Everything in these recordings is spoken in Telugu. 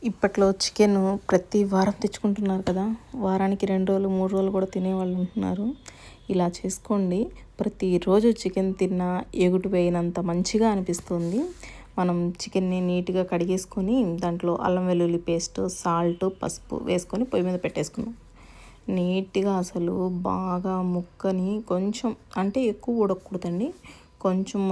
ఇప్పట్లో చికెన్ ప్రతి వారం తెచ్చుకుంటున్నారు కదా, వారానికి 2 రోజులు 3 రోజులు కూడా తినేవాళ్ళు ఉంటున్నారు. ఇలా చేసుకోండి, ప్రతిరోజు చికెన్ తిన్నా ఎగుటు వేయనంత మంచిగా అనిపిస్తుంది. మనం చికెన్ని నీట్గా కడిగేసుకొని దాంట్లో అల్లం వెల్లుల్లి పేస్ట్, సాల్ట్, పసుపు వేసుకొని పొయ్యి మీద పెట్టేసుకున్నాం. నీట్గా అసలు బాగా ముక్కని కొంచెం అంటే ఎక్కువ ఉడకకూడదండి, కొంచెం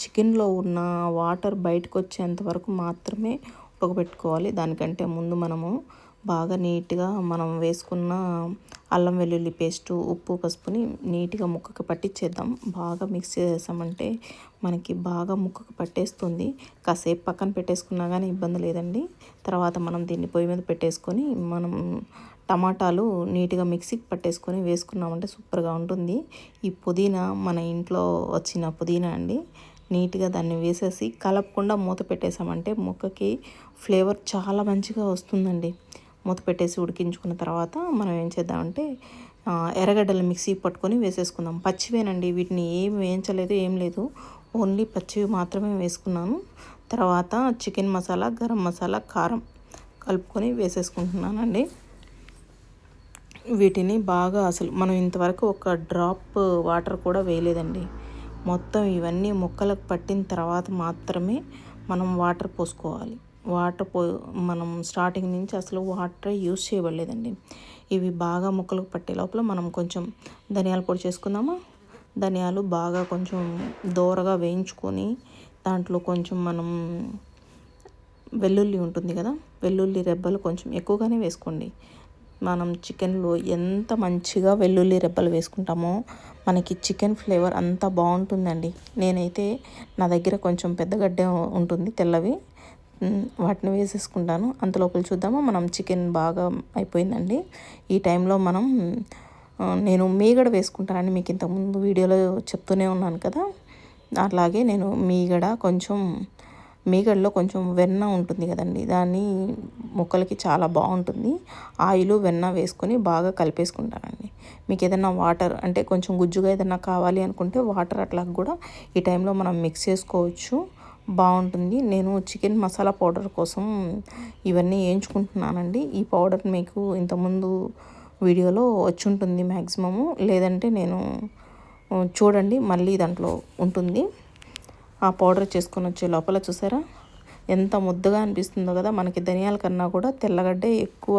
చికెన్లో ఉన్న వాటర్ బయటకు వచ్చేంత వరకు మాత్రమే ఉడకబెట్టుకోవాలి. దానికంటే ముందు మనము బాగా నీట్గా మనం వేసుకున్న అల్లం వెల్లుల్లి పేస్టు, ఉప్పు, పసుపుని నీట్గా ముక్కకి పట్టించేద్దాం. బాగా మిక్స్ చేసామంటే మనకి బాగా ముక్కకు పట్టేస్తుంది. కాసేపు పక్కన పెట్టేసుకున్నా కానీ ఇబ్బంది లేదండి. తర్వాత మనం దీన్ని పొయ్యి మీద పెట్టేసుకొని మనం టమాటాలు నీట్గా మిక్సీకి పట్టేసుకొని వేసుకున్నామంటే సూపర్గా ఉంటుంది. ఈ పుదీనా మన ఇంట్లో వచ్చిన పుదీనా అండి. నీట్గా దాన్ని వేసేసి కలపకుండా మూత పెట్టేసామంటే ముక్కకి ఫ్లేవర్ చాలా మంచిగా వస్తుందండి. మూత పెట్టేసి ఉడికించుకున్న తర్వాత మనం ఏం చేద్దామంటే ఎర్రగడ్డలు మిక్సీ పట్టుకొని వేసేసుకుందాం. పచ్చివేనండి, వీటిని ఏం వేయించలేదు, ఏం లేదు, ఓన్లీ పచ్చివి మాత్రమే వేసుకున్నాను. తర్వాత చికెన్ మసాలా, గరం మసాలా, కారం కలుపుకొని వేసేసుకుంటున్నానండి. వీటిని బాగా అసలు మనం ఇంతవరకు ఒక డ్రాప్ వాటర్ కూడా వేయలేదండి. మొత్తం ఇవన్నీ ముక్కలకు పట్టిన తర్వాత మాత్రమే మనం వాటర్ పోసుకోవాలి. మనం స్టార్టింగ్ నుంచి అసలు వాటర్ యూస్ చేయబడలేదండి. ఇవి బాగా ముక్కలకు పట్టే లోపల మనం కొంచెం ధనియాల పొడి చేసుకుందామా. ధనియాలు బాగా కొంచెం దోరగా వేయించుకొని దాంట్లో కొంచెం మనం వెల్లుల్లి ఉంటుంది కదా, వెల్లుల్లి రెబ్బలు కొంచెం ఎక్కువగానే వేసుకోండి. మనం చికెన్లో ఎంత మంచిగా వెల్లుల్లి రెబ్బలు వేసుకుంటామో మనకి చికెన్ ఫ్లేవర్ అంత బాగుంటుందండి. నేనైతే నా దగ్గర కొంచెం పెద్ద గడ్డ ఉంటుంది తెల్లవి, వాటిని వేసేసుకుంటాను. అంతలోపల చూద్దామా, మనం చికెన్ బాగా అయిపోయిందండి. ఈ టైంలో నేను మీగడ వేసుకుంటానని మీకు ఇంతకుముందు వీడియోలో చెప్తూనే ఉన్నాను కదా, అలాగే నేను మీగడలో కొంచెం వెన్న ఉంటుంది కదండి, దాన్ని ముక్కలకి చాలా బాగుంటుంది. ఆయిల్, వెన్న వేసుకొని బాగా కలిపేసుకుంటానండి. మీకు ఏదైనా వాటర్ అంటే కొంచెం గుజ్జుగా ఏదైనా కావాలి అనుకుంటే వాటర్ అట్లా కూడా ఈ టైంలో మనం మిక్స్ చేసుకోవచ్చు, బాగుంటుంది. నేను చికెన్ మసాలా పౌడర్ కోసం ఇవన్నీ వేయించుకుంటున్నానండి. ఈ పౌడర్ మీకు ఇంతకుముందు వీడియోలో వచ్చి ఉంటుంది మ్యాక్సిమము, లేదంటే నేను చూడండి మళ్ళీ దాంట్లో ఉంటుంది. ఆ పౌడర్ చేసుకొని వచ్చే లోపల చూసారా ఎంత ముద్దగా అనిపిస్తుందో కదా. మనకి ధనియాల కన్నా కూడా తెల్లగడ్డే ఎక్కువ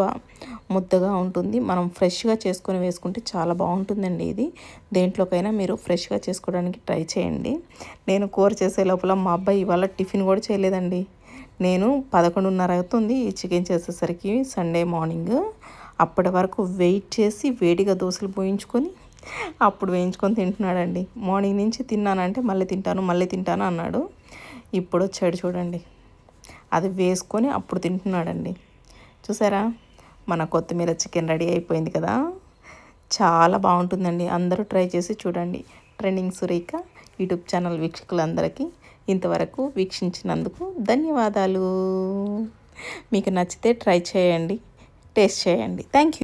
ముద్దగా ఉంటుంది. మనం ఫ్రెష్గా చేసుకొని వేసుకుంటే చాలా బాగుంటుందండి. ఇది దేంట్లోకైనా మీరు ఫ్రెష్గా చేసుకోవడానికి ట్రై చేయండి. నేను కూర చేసే లోపల మా అబ్బాయి ఇవాళ టిఫిన్ కూడా చేయలేదండి. నేను 11:30 అవుతుంది ఈ చికెన్ చేసేసరికి సండే మార్నింగ్. అప్పటి వరకు వెయిట్ చేసి వేడిగా దోశలు పోయించుకొని అప్పుడు వేయించుకొని తింటున్నాడండి. మార్నింగ్ నుంచి తిన్నానంటే మళ్ళీ తింటాను అన్నాడు. ఇప్పుడు వచ్చాడు చూడండి, అది వేసుకొని అప్పుడు తింటున్నాడండి. చూసారా, మన కొత్తిమీర చికెన్ రెడీ అయిపోయింది కదా, చాలా బాగుంటుందండి. అందరూ ట్రై చేసి చూడండి. ట్రెండింగ్ సురేఖ యూట్యూబ్ ఛానల్ వీక్షకులందరికీ ఇంతవరకు వీక్షించినందుకు ధన్యవాదాలు. మీకు నచ్చితే ట్రై చేయండి, టేస్ట్ చేయండి. Thank you.